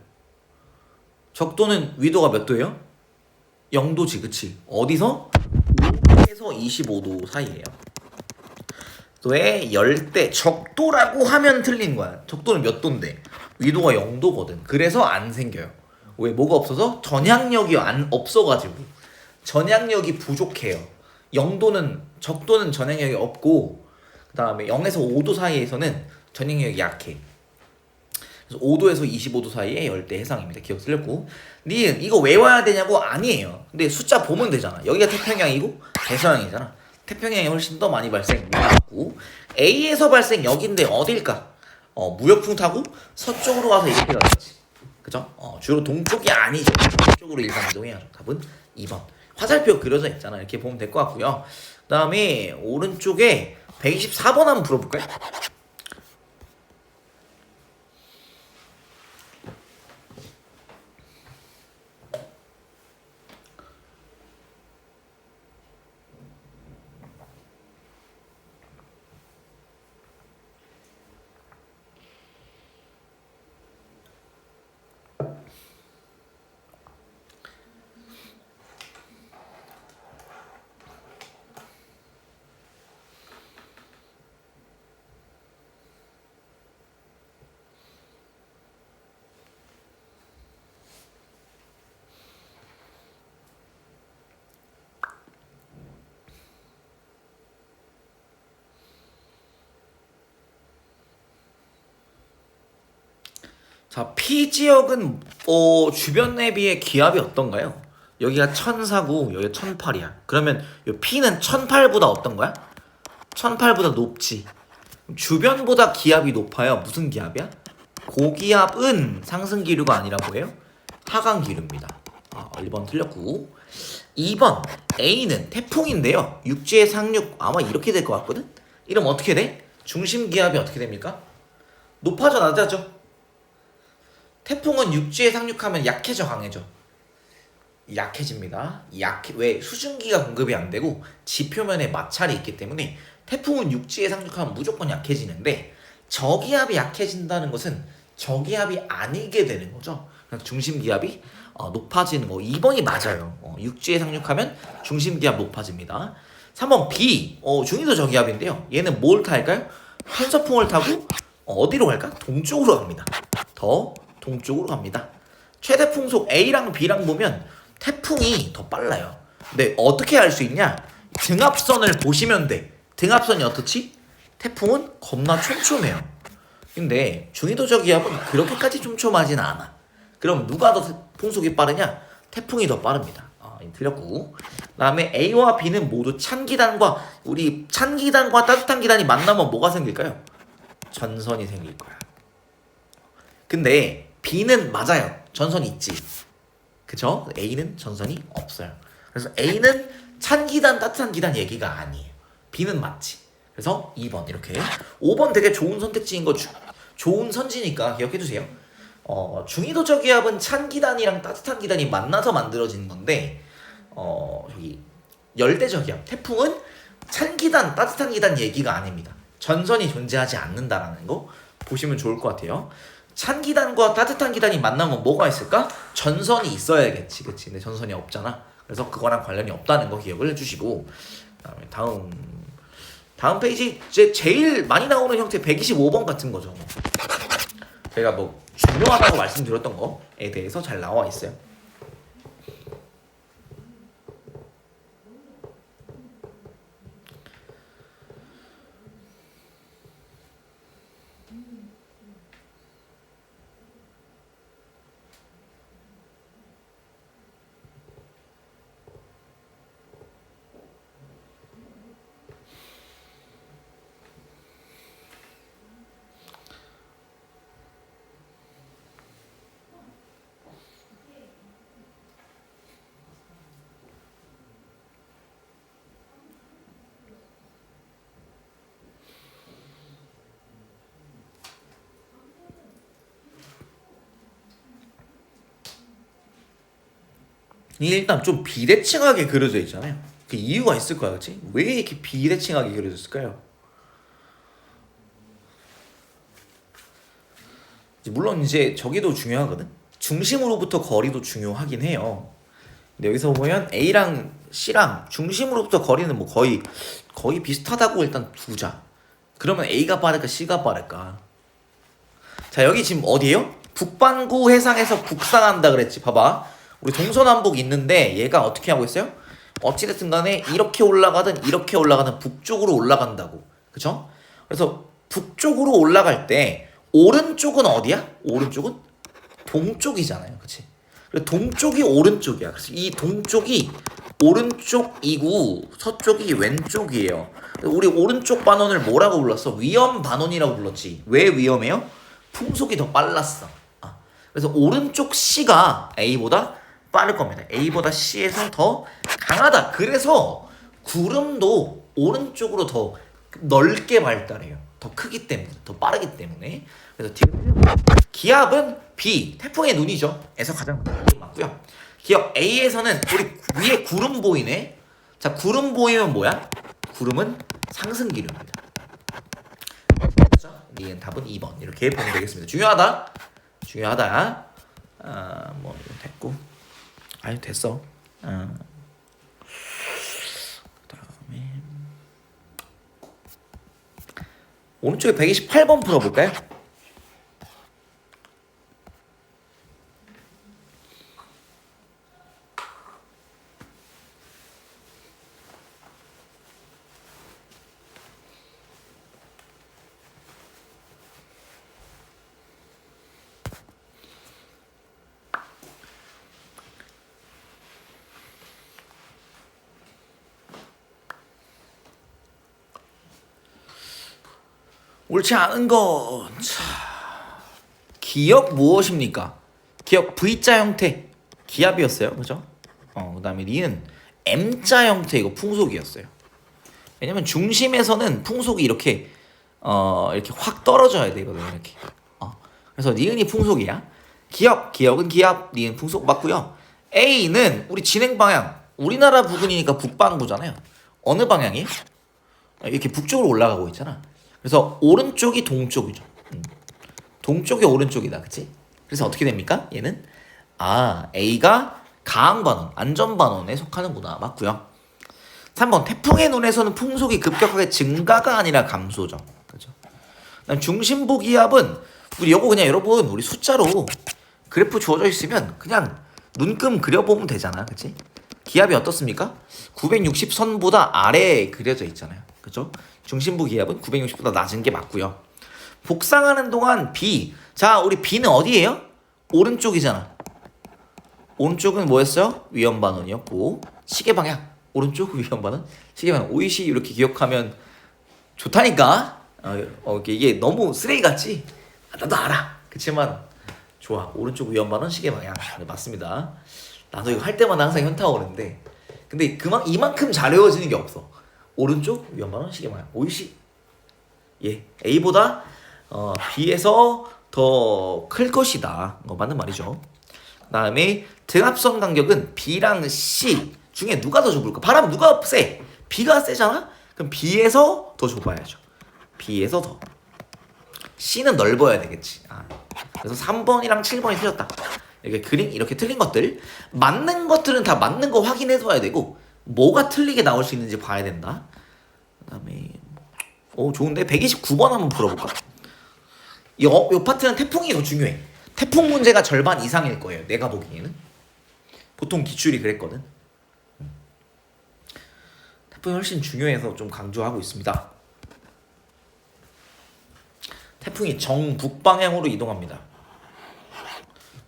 적도는 위도가 몇 도예요? 0도지, 그치? 어디서? 5도에서 25도 사이에요. 왜 열대 적도라고 하면 틀린 거야. 적도는 몇 도인데 위도가 0도거든. 그래서 안 생겨요. 왜? 뭐가 없어서? 전향력이 없어가지고 전향력이 부족해요. 0도는 적도는 전향력이 없고 그 다음에 0에서 5도 사이에서는 전향력이 약해. 그래서 5도에서 25도 사이에 열대 해상입니다. 기억 틀렸고 니은 이거 외워야 되냐고? 아니에요. 근데 숫자 보면 되잖아. 여기가 태평양이고 대서양이잖아. 태평양이 훨씬 더 많이 발생하고 A에서 발생 여기인데 어딜까? 무역풍 타고 서쪽으로 가서 이렇게 가겠지. 그죠? 주로 동쪽이 아니죠. 동쪽으로 일상이동해야죠. 답은 2번. 화살표 그려져 있잖아. 이렇게 보면 될 것 같고요. 그 다음에 오른쪽에 124번 한번 풀어볼까요? 자, P 지역은 주변에 비해 기압이 어떤가요? 여기가 1004고 여기가 1008이야. 그러면 이 P는 1008보다 어떤 거야? 1008보다 높지. 주변보다 기압이 높아요. 무슨 기압이야? 고기압은 상승기류가 아니라 뭐예요? 하강기류입니다. 1번 틀렸고 2번 A는 태풍인데요. 육지의 상륙 아마 이렇게 될 것 같거든? 이러면 어떻게 돼? 중심기압이 어떻게 됩니까? 높아져 낮아져? 태풍은 육지에 상륙하면 약해져 강해져? 약해집니다. 왜? 수증기가 공급이 안 되고 지표면에 마찰이 있기 때문에 태풍은 육지에 상륙하면 무조건 약해지는데 저기압이 약해진다는 것은 저기압이 아니게 되는 거죠. 그래서 중심기압이 높아지는 거. 2번이 맞아요. 육지에 상륙하면 중심기압 높아집니다. 3번 B 중위도 저기압인데요. 얘는 뭘 탈까요? 편서풍을 타고 어디로 갈까? 동쪽으로 갑니다. 더 동쪽으로 갑니다. 최대 풍속 A랑 B랑 보면 태풍이 더 빨라요. 근데 어떻게 알 수 있냐? 등압선을 보시면 돼. 등압선이 어떻지? 태풍은 겁나 촘촘해요. 근데 중위도 저기압은 그렇게까지 촘촘하진 않아. 그럼 누가 더 풍속이 빠르냐? 태풍이 더 빠릅니다. 틀렸고. 그 다음에 A와 B는 모두 찬 기단과 따뜻한 기단이 만나면 뭐가 생길까요? 전선이 생길 거야. 근데 B는 맞아요. 전선이 있지. 그쵸? A는 전선이 없어요. 그래서 A는 찬 기단, 따뜻한 기단 얘기가 아니에요. B는 맞지. 그래서 2번 이렇게. 5번 되게 좋은 선택지인 거 좋은 선지니까 기억해주세요. 중위도적 기압은 찬 기단이랑 따뜻한 기단이 만나서 만들어지는 건데 저기 열대적 기압 태풍은 찬 기단 따뜻한 기단 얘기가 아닙니다. 전선이 존재하지 않는다라는 거 보시면 좋을 것 같아요. 찬 기단과 따뜻한 기단이 만나면 뭐가 있을까? 전선이 있어야겠지, 그치? 근데 전선이 없잖아. 그래서 그거랑 관련이 없다는 거 기억을 해주시고, 그다음에 다음 페이지 이제 제일 많이 나오는 형태 125번 같은 거죠. 제가 뭐 중요하다고 말씀드렸던 거에 대해서 잘 나와 있어요. 이게 일단 좀 비대칭하게 그려져 있잖아요. 그 이유가 있을 거야, 그렇지? 왜 이렇게 비대칭하게 그려졌을까요? 물론 이제 저기도 중요하거든. 중심으로부터 거리도 중요하긴 해요. 근데 여기서 보면 A랑 C랑 중심으로부터 거리는 뭐 거의 비슷하다고 일단 두자. 그러면 A가 빠를까 C가 빠를까? 자, 여기 지금 어디에요? 북반구 해상에서 북상한다 그랬지. 봐봐. 우리 동서남북 있는데 얘가 어떻게 하고 있어요? 어찌됐든 간에 이렇게 올라가든 이렇게 올라가든 북쪽으로 올라간다고. 그쵸? 그래서 북쪽으로 올라갈 때 오른쪽은 어디야? 오른쪽은 동쪽이잖아요. 그치? 그래서 동쪽이 오른쪽이야. 그래서 이 동쪽이 오른쪽이고 서쪽이 왼쪽이에요. 우리 오른쪽 반원을 뭐라고 불렀어? 위험 반원이라고 불렀지. 왜 위험해요? 풍속이 더 빨랐어. 그래서 오른쪽 C가 A보다 빠를 겁니다. A보다 C에서 더 강하다. 그래서 구름도 오른쪽으로 더 넓게 발달해요. 더 크기 때문에, 더 빠르기 때문에. 그래서 기압은 B, 태풍의 눈이죠. 에서 가장 맞고요. 기압 A에서는 우리 위에 구름 보이네. 자, 구름 보이면 뭐야? 구름은 상승기류입니다. 니은 답은 2번 이렇게 보면 되겠습니다. 중요하다. 뭐 이건 됐고, 아니 됐어. 그다음에 오른쪽에 128번 풀어볼까요? 옳지 않은 건 기역 무엇입니까? 기역 V자 형태 기압이었어요. 그죠? 그 다음에 니은 M자 형태 이거 풍속이었어요. 왜냐면 중심에서는 풍속이 이렇게 확 떨어져야 되거든요. 이렇게. 그래서 니은이 풍속이야. 기역은 기압, 니은 풍속 맞고요. A는 우리 진행 방향, 우리나라 부근이니까 북반구잖아요. 어느 방향이에요? 이렇게 북쪽으로 올라가고 있잖아. 그래서 오른쪽이 동쪽이죠. 동쪽이 오른쪽이다, 그치? 그래서 어떻게 됩니까? 얘는 A가 가항반원, 안전반원에 속하는구나. 맞고요. 3번 태풍의 눈에서는 풍속이 급격하게 증가가 아니라 감소죠. 그죠? 그다음 중심부 기압은 우리 요거 그냥 여러분 우리 숫자로 그래프 주어져 있으면 그냥 눈금 그려보면 되잖아, 그치? 기압이 어떻습니까? 960선보다 아래에 그려져 있잖아요. 그죠? 중심부 기압은 960보다 낮은 게 맞고요. 복상하는 동안 B. 자, 우리 B는 어디예요? 오른쪽이잖아. 오른쪽은 뭐였어요? 위험반원이었고, 시계방향. 오른쪽 위험반원, 시계방향. 오이시 이렇게 기억하면 좋다니까. 이게 너무 쓰레기 같지? 나도 알아. 그치만 좋아. 오른쪽 위험반원, 시계방향. 네, 맞습니다. 나도 이거 할 때마다 항상 현타 오는데, 근데 이만큼 잘 외워지는 게 없어. 오른쪽 위험반원, 시계방향. 오이시. 예, A보다 B에서 더 클 것이다. 맞는 말이죠. 그 다음에 등압선 간격은 B랑 C 중에 누가 더 좁을까? 바람 누가 세? B가 세잖아? 그럼 B에서 더 좁아야죠. B에서 더. C는 넓어야 되겠지. 그래서 3번이랑 7번이 틀렸다. 이렇게 그림 이렇게 틀린 것들, 맞는 것들은 다 맞는 거 확인해둬야 되고 뭐가 틀리게 나올 수 있는지 봐야 된다. 그다음에 좋은데 129번 한번 풀어볼까? 요 파트는 태풍이 더 중요해. 태풍 문제가 절반 이상일 거예요. 내가 보기에는. 보통 기출이 그랬거든. 태풍이 훨씬 중요해서 좀 강조하고 있습니다. 태풍이 정북 방향으로 이동합니다.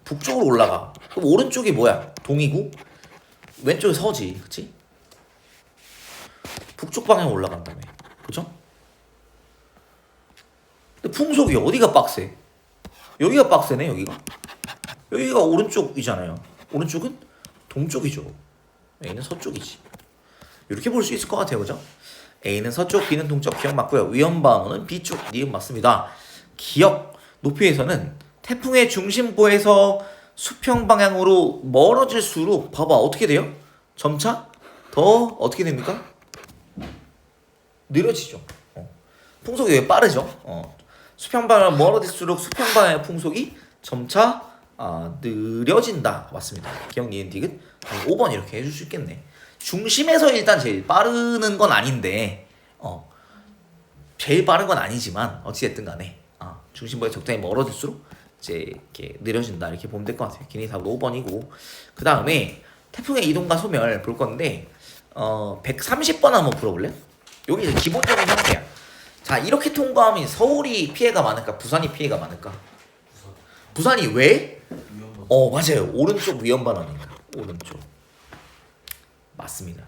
북쪽으로 올라가. 그럼 오른쪽이 뭐야? 동이고 왼쪽이 서지, 그치? 북쪽 방향 올라간다며, 그죠? 근데 풍속이 어디가 빡세? 여기가 빡세네, 여기가. 여기가 오른쪽이잖아요. 오른쪽은 동쪽이죠. A는 서쪽이지. 이렇게 볼 수 있을 것 같아요, 그죠? A는 서쪽, B는 동쪽. 기억 맞고요. 위험방어는 B쪽, 니은 맞습니다. 기억, 높이에서는 태풍의 중심부에서 수평 방향으로 멀어질수록 봐봐 어떻게 돼요? 점차 더 어떻게 됩니까? 느려지죠. 풍속이 왜 빠르죠? 수평 방향 멀어질수록 수평 방향의 풍속이 점차 느려진다. 맞습니다. 기억 니은 디귿 5번 이렇게 해줄 수 있겠네. 중심에서 일단 제일 빠르는 건 아닌데 제일 빠른 건 아니지만 어찌됐든 간에 중심부에 적당히 멀어질수록 이제 이렇게 느려진다 이렇게 보면 될 것 같아요. 기니 답은 5번이고 그 다음에 태풍의 이동과 소멸 볼 건데 130번 한번 풀어볼래? 여기 이제 기본적인 형태야. 자 이렇게 통과하면 서울이 피해가 많을까 부산이 피해가 많을까? 부산이 왜? 맞아요. 오른쪽 위험 발언이니까 오른쪽 맞습니다.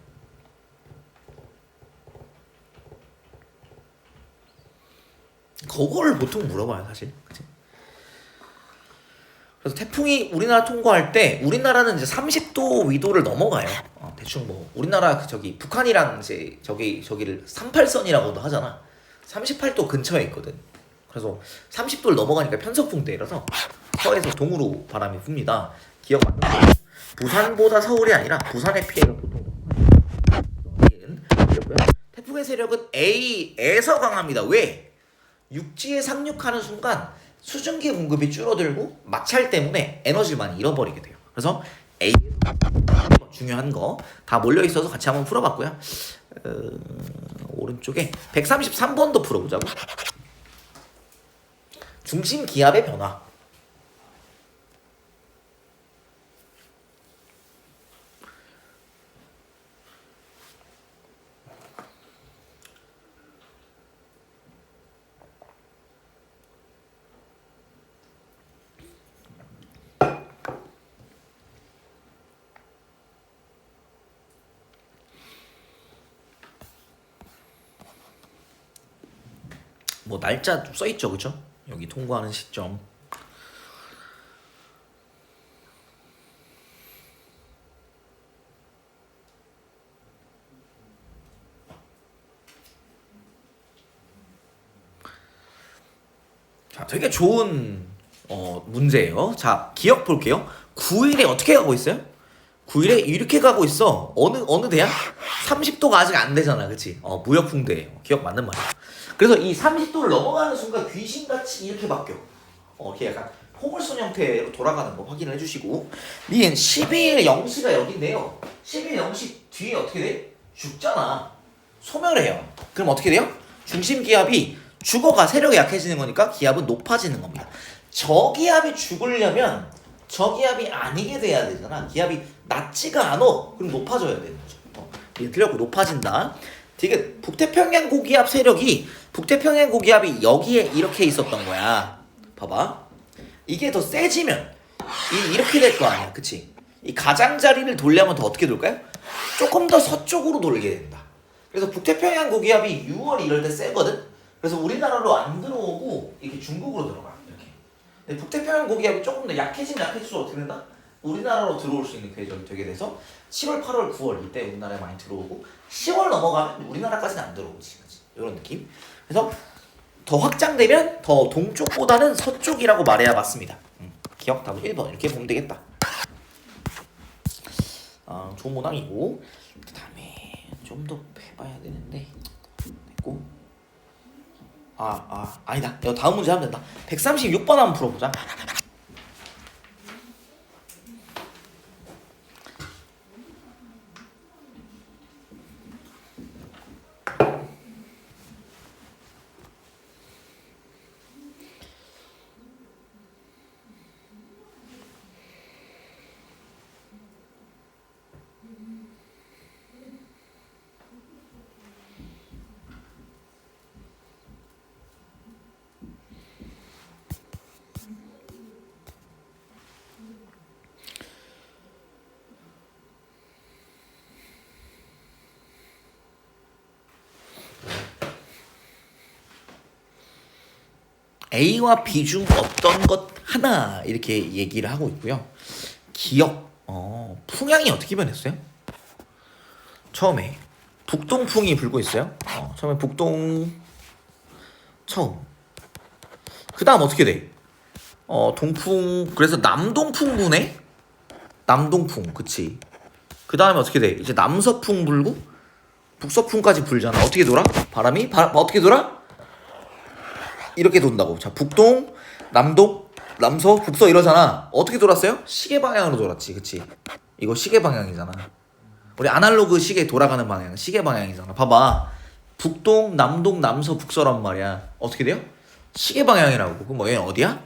그거를 보통 물어봐요 사실. 그치? 그래서 태풍이 우리나라 통과할 때 우리나라는 이제 30도 위도를 넘어가요. 대충 뭐 우리나라 북한이랑 이제 저기를 38선이라고도 하잖아. 38도 근처에 있거든. 그래서 30도를 넘어가니까 편서풍대라서 서에서 동으로 바람이 붑니다. 기억 안 나요? 부산보다 서울이 아니라 부산의 피해가 보통 태풍의 세력은 A에서 강합니다. 왜? 육지에 상륙하는 순간 수증기 공급이 줄어들고 마찰 때문에 에너지를 많이 잃어버리게 돼요. 그래서 A 중요한 거 다 몰려 있어서 같이 한번 풀어봤고요. 오른쪽에 133번도 풀어보자고. 중심 기압의 변화. 뭐 날짜 써있죠, 그쵸? 여기 통과하는 시점. 자, 되게 좋은 문제예요. 자, 기억 볼게요. 9일에 어떻게 가고 있어요? 9일에 이렇게 가고 있어. 어느 대야? 30도가 아직 안 되잖아, 그치? 무역풍대예요. 기억 맞는 말이야. 그래서 이 30도를 넘어가는 순간 귀신같이 이렇게 바뀌어. 이렇게 약간 포물선 형태로 돌아가는 거 확인을 해주시고. 니은 12일 0시가 여기인데요. 12일 0시 뒤에 어떻게 돼? 죽잖아. 소멸해요. 그럼 어떻게 돼요? 중심 기압이 죽어가 세력이 약해지는 거니까 기압은 높아지는 겁니다. 저기압이 죽으려면 저기압이 아니게 돼야 되잖아. 기압이 낮지가 않아. 그럼 높아져야 되는 거죠. 이게 틀렸고 높아진다. 되게 북태평양 고기압 세력이 북태평양 고기압이 여기에 이렇게 있었던 거야. 봐봐. 이게 더 세지면 이렇게 될 거 아니야. 그치? 이 가장자리를 돌려면 더 어떻게 돌까요? 조금 더 서쪽으로 돌게 된다. 그래서 북태평양 고기압이 6월 이럴 때 세거든? 그래서 우리나라로 안 들어오고 이렇게 중국으로 들어가. 이렇게. 근데 북태평양 고기압이 조금 더 약해지면 약해질수록 어떻게 된다? 우리나라로 들어올 수 있는 계절이 되게 돼서 7월, 8월, 9월 이때 우리나라에 많이 들어오고 10월 넘어가면 우리나라까지는 안 들어오지. 이런 느낌. 그래서 더 확장되면 더 동쪽보다는 서쪽이라고 말해야 맞습니다. 기억 답은 1번 이렇게 보면 되겠다. 좋은 문항이고 그 다음에 좀 더 해봐야 되는데 됐고 아니다. 이거 다음 문제 하면 된다. 136번 한번 풀어보자. A와 B 중 어떤 것 하나 이렇게 얘기를 하고 있고요. 기억, 풍향이 어떻게 변했어요? 처음에 북동풍이 불고 있어요. 처음에 북동 처음. 그 다음 어떻게 돼? 동풍 그래서 남동풍 부네? 남동풍 그치. 그 다음에 어떻게 돼? 이제 남서풍 불고 북서풍까지 불잖아. 어떻게 돌아? 바람이 어떻게 돌아? 이렇게 돈다고. 자, 북동, 남동, 남서, 북서 이러잖아. 어떻게 돌았어요? 시계 방향으로 돌았지, 그치? 이거 시계 방향이잖아. 우리 아날로그 시계 돌아가는 방향, 시계 방향이잖아. 봐봐, 북동, 남동, 남서, 북서란 말이야. 어떻게 돼요? 시계 방향이라고. 그럼 얘는 어디야?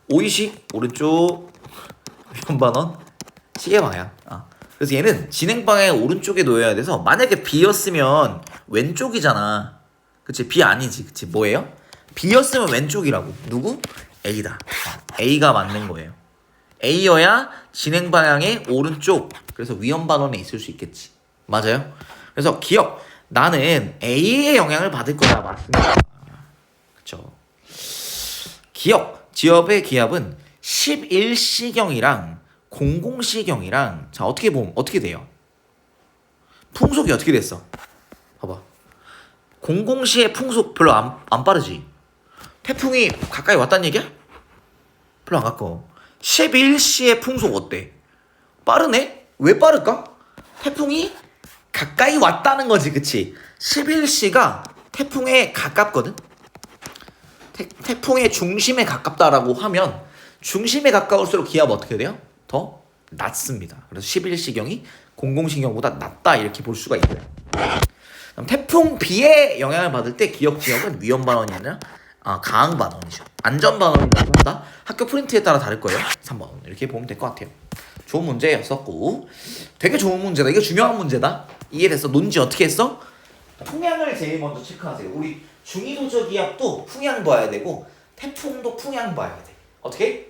오이식 오른쪽, 현반원 시계 방향. 그래서 얘는 진행 방향 오른쪽에 놓여야 돼서 만약에 B였으면 왼쪽이잖아. 그치? B 아니지, 그치? 뭐예요? B였으면 왼쪽이라고. 누구? A다. A가 맞는 거예요. A여야 진행 방향의 오른쪽. 그래서 위험 반원에 있을 수 있겠지. 맞아요? 그래서 기억. 나는 A의 영향을 받을 거야. 맞습니다. 그쵸. 기억. 지엽의 기압은 11시경이랑 00시경이랑 자 어떻게 보면 어떻게 돼요? 풍속이 어떻게 됐어? 봐봐. 00시의 풍속 별로 안 빠르지? 태풍이 가까이 왔다는 얘기야? 별로 안 가까워. 11시의 풍속 어때? 빠르네? 왜 빠를까? 태풍이 가까이 왔다는 거지, 그치? 11시가 태풍에 가깝거든? 태풍의 중심에 가깝다라고 하면 중심에 가까울수록 기압 어떻게 돼요? 더 낮습니다. 그래서 11시경이 00시경보다 낮다 이렇게 볼 수가 있고요. 그럼 태풍 B의 영향을 받을 때 기억 지역은 위험 반원이 아니라 강항 반원이죠. 안전 반원이라고 한다. 학교 프린트에 따라 다를 거예요. 3번 이렇게 보면 될 것 같아요. 좋은 문제였었고 되게 좋은 문제다. 이게 중요한 문제다. 이해됐어? 논지 어떻게 했어? 풍향을 제일 먼저 체크하세요. 우리 중위도저 기압도 풍향 봐야 되고 태풍도 풍향 봐야 돼. 어떻게?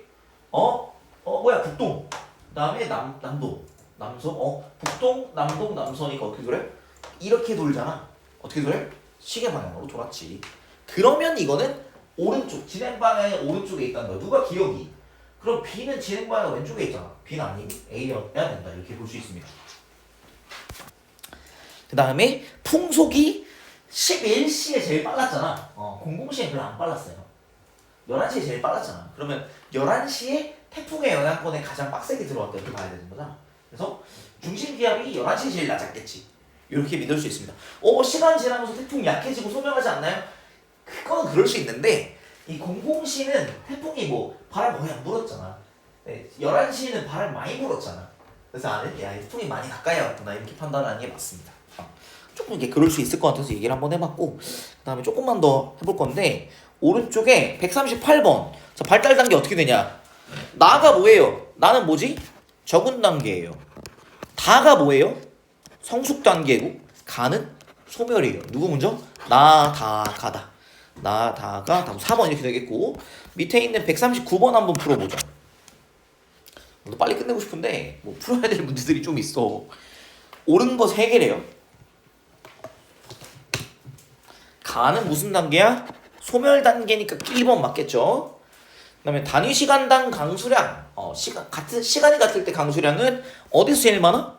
뭐야 북동 그다음에 남동 남서 북동 남동 남서니까 어떻게 돌아요? 이렇게 돌잖아. 어떻게 돌아요? 시계 방향으로 돌았지. 그러면 이거는 오른쪽 진행 방향의 오른쪽에 있다는 거야. 누가 기억이? 그럼 B는 진행 방향 왼쪽에 있잖아. B는 아니고 A여야 된다. 이렇게 볼 수 있습니다. 그 다음에 풍속이 11시에 제일 빨랐잖아. 00시에 별로 안 빨랐어요. 11시에 제일 빨랐잖아. 그러면 11시에 태풍의 영향권에 가장 빡세게 들어왔다 이렇게 봐야 되는 거잖아. 그래서 중심 기압이 11시에 제일 낮았겠지. 이렇게 믿을 수 있습니다. 시간 지나면서 태풍 약해지고 소멸하지 않나요? 그건 그럴 수 있는데 이 00시는 태풍이 바람 거의 안 불었잖아. 11시는 바람 많이 불었잖아. 그래서 태풍이 많이 가까이 왔구나 이렇게 판단하는 게 맞습니다. 조금 이게 그럴 수 있을 것 같아서 얘기를 한번 해봤고 그 다음에 조금만 더 해볼 건데 오른쪽에 138번 자 발달 단계 어떻게 되냐 나가 뭐예요? 나는 뭐지? 적은 단계예요. 다가 뭐예요? 성숙 단계고 가는 소멸이에요. 누구 먼저? 나, 다, 가다. 나, 다가 다음 4번 이렇게 되겠고 밑에 있는 139번 한번 풀어보자. 빨리 끝내고 싶은데 풀어야 될 문제들이 좀 있어. 옳은 거 3개래요. 가는 무슨 단계야? 소멸 단계니까 1번 맞겠죠? 그 다음에 단위 시간당 강수량 시간이 같을 때 강수량은 어디서 제일 많아?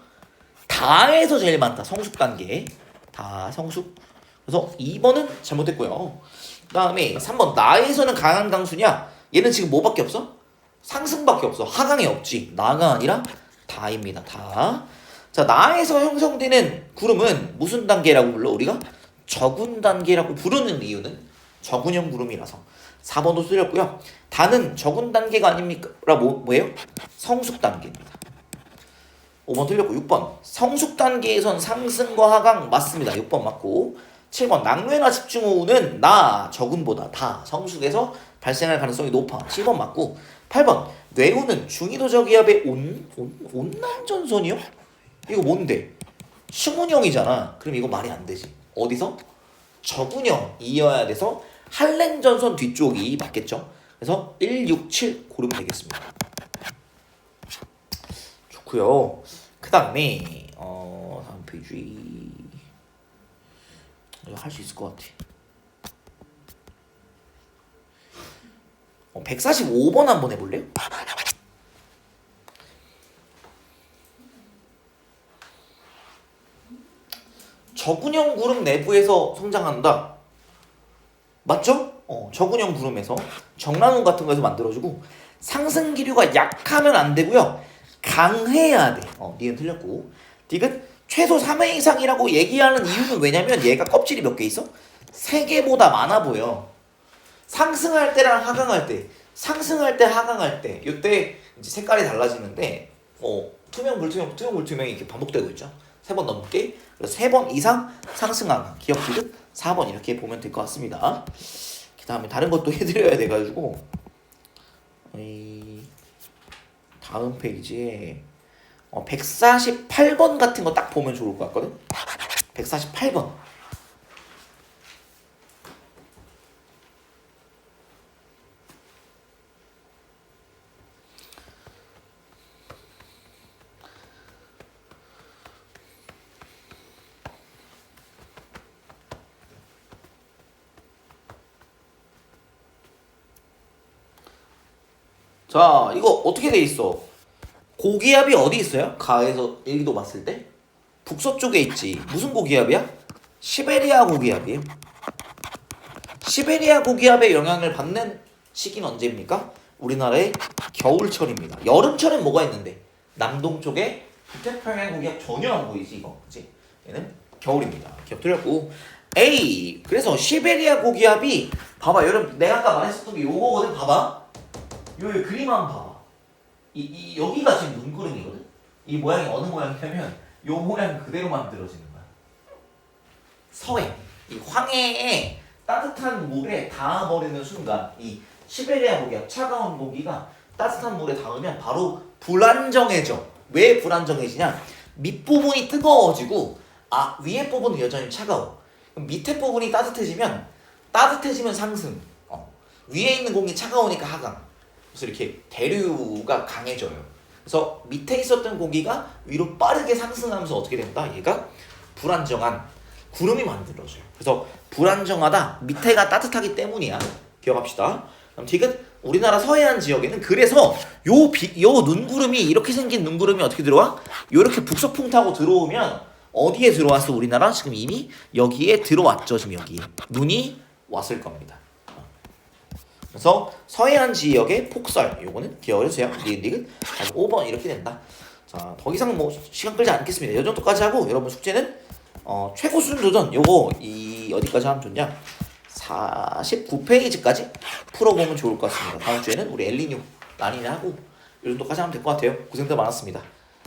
다에서 제일 많다. 성숙 단계 다 성숙. 그래서 2번은 잘못됐고요. 그다음에 3번 나에서는 강한 강수냐? 얘는 지금 뭐밖에 없어? 상승밖에 없어. 하강이 없지. 나가 아니라 다입니다. 다. 자, 나에서 형성되는 구름은 무슨 단계라고 불러? 우리가 저군 단계라고 부르는 이유는 저군형 구름이라서. 4번도 틀렸고요. 다는 저군 단계가 아닙니까? 뭐예요? 성숙 단계입니다. 5번 틀렸고 6번 성숙 단계에선 상승과 하강 맞습니다. 6번 맞고 7번 낙뢰나 집중호우는 나 저군보다 다 성숙에서 발생할 가능성이 높아. 7번 맞고 8번 뇌우는 중위도 저기압의 온난전선이요? 이거 뭔데? 승운형이잖아. 그럼 이거 말이 안 되지. 어디서? 저군형이어야 돼서 한랭전선 뒤쪽이 맞겠죠? 그래서 1, 6, 7 고르면 되겠습니다. 좋고요. 그 다음에 다음 페이지 할 수 있을 것 같아. 145번 한번 해볼래요? 저군형 구름 내부에서 성장한다. 맞죠? 저군형 구름에서 정란운 같은 거에서 만들어주고 상승 기류가 약하면 안 되고요. 강해야 돼. 니은 틀렸고. 디귿 최소 3회 이상이라고 얘기하는 이유는 왜냐면 얘가 껍질이 몇 개 있어? 3개보다 많아 보여. 상승할 때랑 하강할 때, 상승할 때 하강할 때 이때 이제 색깔이 달라지는데 투명 불투명 투명 불투명이 이렇게 반복되고 있죠. 3번 넘게. 그래서 3번 이상 상승 하강. 기억 디귿 4번 이렇게 보면 될 것 같습니다. 그 다음에 다른 것도 해드려야 돼가지고 다음 페이지에 148번 같은 거 딱 보면 좋을 것 같거든. 148번. 자, 이거 어떻게 돼 있어? 고기압이 어디 있어요? 가에서 일기도 봤을 때? 북서쪽에 있지. 무슨 고기압이야? 시베리아 고기압이에요. 시베리아 고기압의 영향을 받는 시기는 언제입니까? 우리나라의 겨울철입니다. 여름철엔 뭐가 있는데? 남동쪽에 북태평양 고기압 전혀 안 보이지 이거. 그치? 얘는 겨울입니다. 기억 틀렸고. A. 그래서 시베리아 고기압이 봐봐. 여러분 내가 아까 말했었던 게 요거거든. 봐봐. 요 그림 한번 봐봐. 여기가 지금 눈구름이거든. 이 모양이 어느 모양이냐면 요 모양 그대로 만들어지는 거야. 서해. 이 황해에 따뜻한 물에 닿아버리는 순간 이 시베리아 고기가 차가운 고기가 따뜻한 물에 닿으면 바로 불안정해져. 왜 불안정해지냐? 밑부분이 뜨거워지고 위에 부분은 여전히 차가워. 그럼 밑에 부분이 따뜻해지면 상승. 위에 있는 공기 차가우니까 하강. 그래서 이렇게 대류가 강해져요. 그래서 밑에 있었던 공기가 위로 빠르게 상승하면서 어떻게 된다? 얘가 불안정한 구름이 만들어져요. 그래서 불안정하다. 밑에가 따뜻하기 때문이야. 기억합시다. 그럼 디귿 우리나라 서해안 지역에는 그래서 요 눈구름이 이렇게 생긴 눈구름이 어떻게 들어와? 요렇게 북서풍 타고 들어오면 어디에 들어왔어? 우리나라 지금 이미 여기에 들어왔죠. 지금 여기에 눈이 왔을 겁니다. 그래서 서해안 지역의 폭설 요거는 기억을 해주세요. 니은 5번 이렇게 된다. 자, 더 이상 뭐 시간 끌지 않겠습니다. 이 정도까지 하고 여러분 숙제는 최고 수준 도전 요거 어디까지 하면 좋냐? 49페이지까지 풀어보면 좋을 것 같습니다. 다음 주에는 우리 엘니뇨 라니네 하고 이 정도까지 하면 될 것 같아요. 고생들 많았습니다.